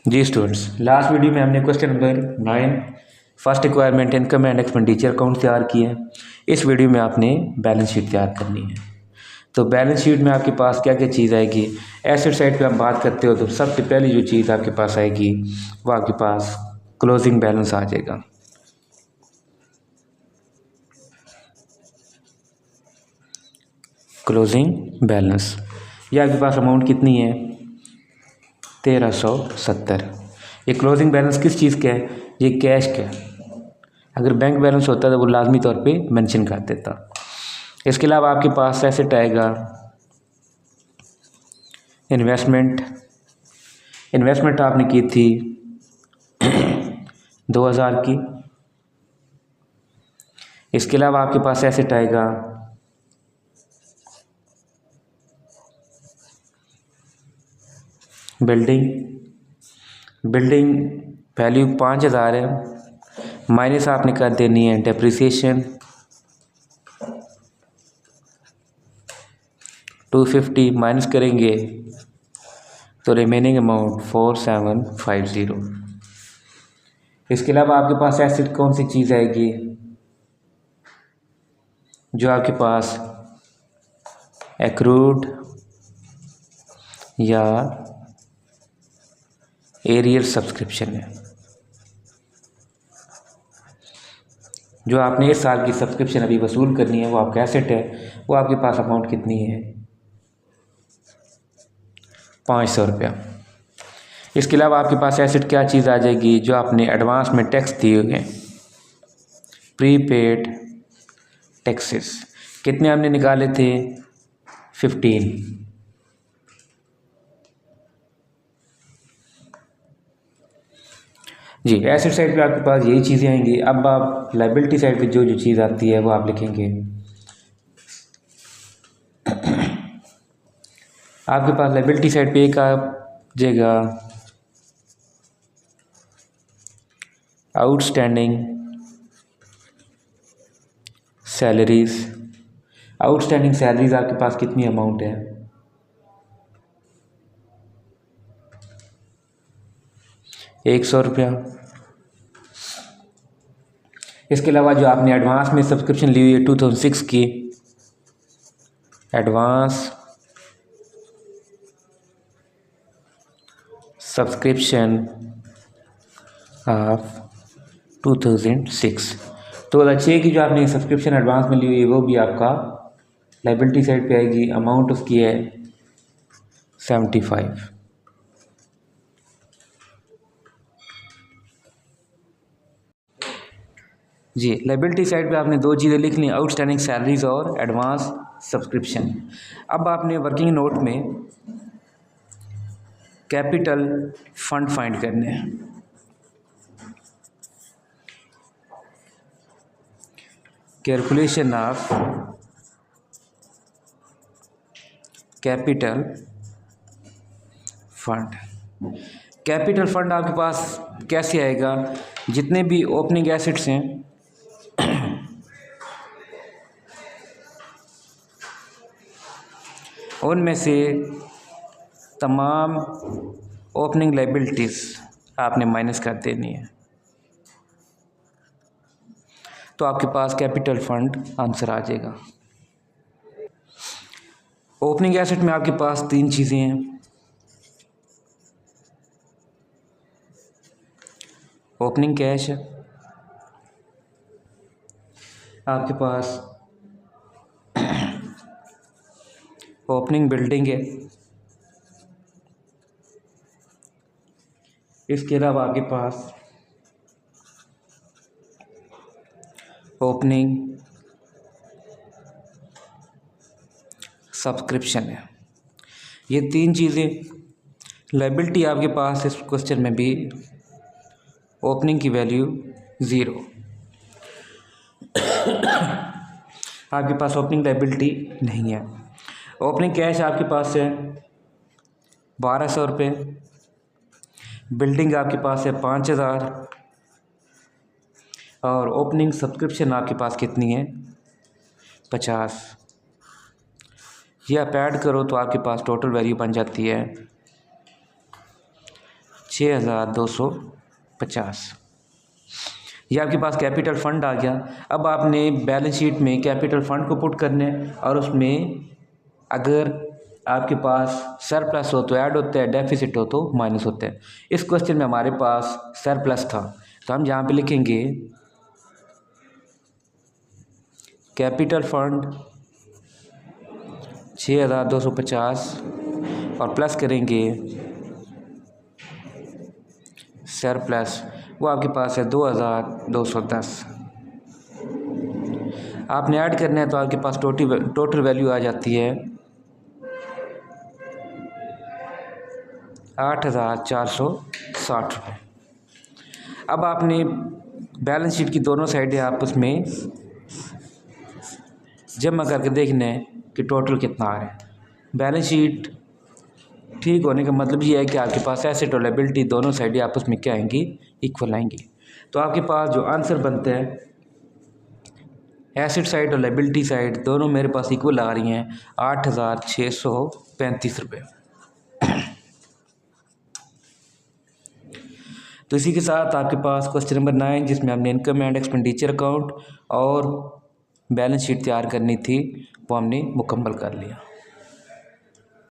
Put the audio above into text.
जी students, last video में हमने question number 9 first requirement income and expenditure account तैयार किया है। इस वीडियो में आपने बैलेंस शीट तैयार करनी है। तो बैलेंस शीट में आपके पास क्या क्या चीज़ आएगी। एसेट साइड पे आप बात करते हो तो सबसे पहली जो चीज़ आपके पास आएगी वो आपके पास क्लोजिंग बैलेंस आ जाएगा। क्लोजिंग बैलेंस ये आपके पास अमाउंट कितनी है 1370। ये क्लोजिंग बैलेंस किस चीज़ का है, ये कैश का है। अगर बैंक बैलेंस होता तो वो लाजमी तौर पे मेंशन कर देता। इसके अलावा आपके पास एसेट आएगा इन्वेस्टमेंट। इन्वेस्टमेंट आपने की थी 2000 की। इसके अलावा आपके पास एसेट आएगा बिल्डिंग वैल्यू 5000 है, माइनस आपने कर देनी है डेप्रिसिएशन 250 माइनस करेंगे तो रिमेनिंग अमाउंट 4750। इसके अलावा आपके पास एसेट कौन सी चीज़ आएगी जो आपके पास एक्रूड या एरियर सब्सक्रिप्शन है। जो आपने इस साल की सब्सक्रिप्शन अभी वसूल करनी है वो आपका एसेट है। वो आपके पास अमाउंट कितनी है 500 रुपया। इसके अलावा आपके पास एसेट क्या चीज़ आ जाएगी जो आपने एडवांस में टैक्स दिए हुए हैं, प्रीपेड टैक्सेस। कितने आपने निकाले थे 15। जी एसेट साइड पे आपके पास यही चीज़ें आएंगी। अब आप लाइबिलिटी साइड पे जो जो चीज़ आती है वो आप लिखेंगे। आपके पास लाइबिलिटी साइड पे एक आ जाएगा आउटस्टैंडिंग सैलरीज। आउटस्टैंडिंग सैलरीज आपके पास कितनी अमाउंट है 100 रुपया। इसके अलावा जो आपने एडवांस में सब्सक्रिप्शन ली हुई है 2006 की, एडवांस सब्सक्रिप्शन ऑफ 2006, 2006 की जो आपने सब्सक्रिप्शन एडवांस में ली हुई है वो भी आपका लाइबिलिटी साइड पे आएगी। अमाउंट उसकी है 75। जी लाइबिलिटी साइड पे आपने दो चीज़ें लिख ली, आउटस्टैंडिंग सैलरीज और एडवांस सब्सक्रिप्शन। अब आपने वर्किंग नोट में कैपिटल फंड फाइंड करने हैं। Calculation of capital fund. Capital fund आपके पास कैसे आएगा, जितने भी ओपनिंग एसेट्स हैं उनमें से तमाम ओपनिंग लाइबिलिटीज़ आपने माइनस कर देनी है तो आपके पास कैपिटल फंड आंसर आ जाएगा। ओपनिंग एसेट में आपके पास तीन चीज़ें हैं, ओपनिंग कैश है, आपके पास ओपनिंग बिल्डिंग है, इसके अलावा आपके पास ओपनिंग सब्सक्रिप्शन है। ये तीन चीज़ें लाइबिलिटी आपके पास इस क्वेश्चन में भी ओपनिंग की वैल्यू 0। आपके पास ओपनिंग लाइबिलिटी नहीं है। ओपनिंग कैश आपके पास है 1200 रुपये, बिल्डिंग आपके पास है 5000 और ओपनिंग सब्सक्रिप्शन आपके पास कितनी है 50। ये आप ऐड करो तो आपके पास टोटल वैल्यू बन जाती है 6250। ये आपके पास कैपिटल फ़ंड आ गया। अब आपने बैलेंस शीट में कैपिटल फ़ंड को पुट करना है और उसमें अगर आपके पास सरप्लस हो तो ऐड होता है, डेफिसिट हो तो माइनस होता है। इस क्वेश्चन में हमारे पास सरप्लस था तो हम यहाँ पे लिखेंगे कैपिटल फंड 6250 और प्लस करेंगे सरप्लस, वो आपके पास है 2210। आपने ऐड करना है तो आपके पास टोटल वैल्यू आ जाती है 8460 रुपये। अब आपने बैलेंस शीट की दोनों साइडें आपस में जमा करके देखना है कि टोटल कितना आ रहा है। बैलेंस शीट ठीक होने का मतलब ये है कि आपके पास एसेट और लायबिलिटी दोनों साइडें आपस में क्या आएंगी, इक्वल आएंगी। तो आपके पास जो आंसर बनता है एसेट साइड और लायबिलिटी साइड दोनों मेरे पास इक्वल आ रही हैं 8635 रुपये। तो इसी के साथ आपके पास क्वेश्चन नंबर 9 जिसमें हमने इनकम एंड एक्सपेंडिचर अकाउंट और बैलेंस शीट तैयार करनी थी वो हमने मुकम्मल कर लिया।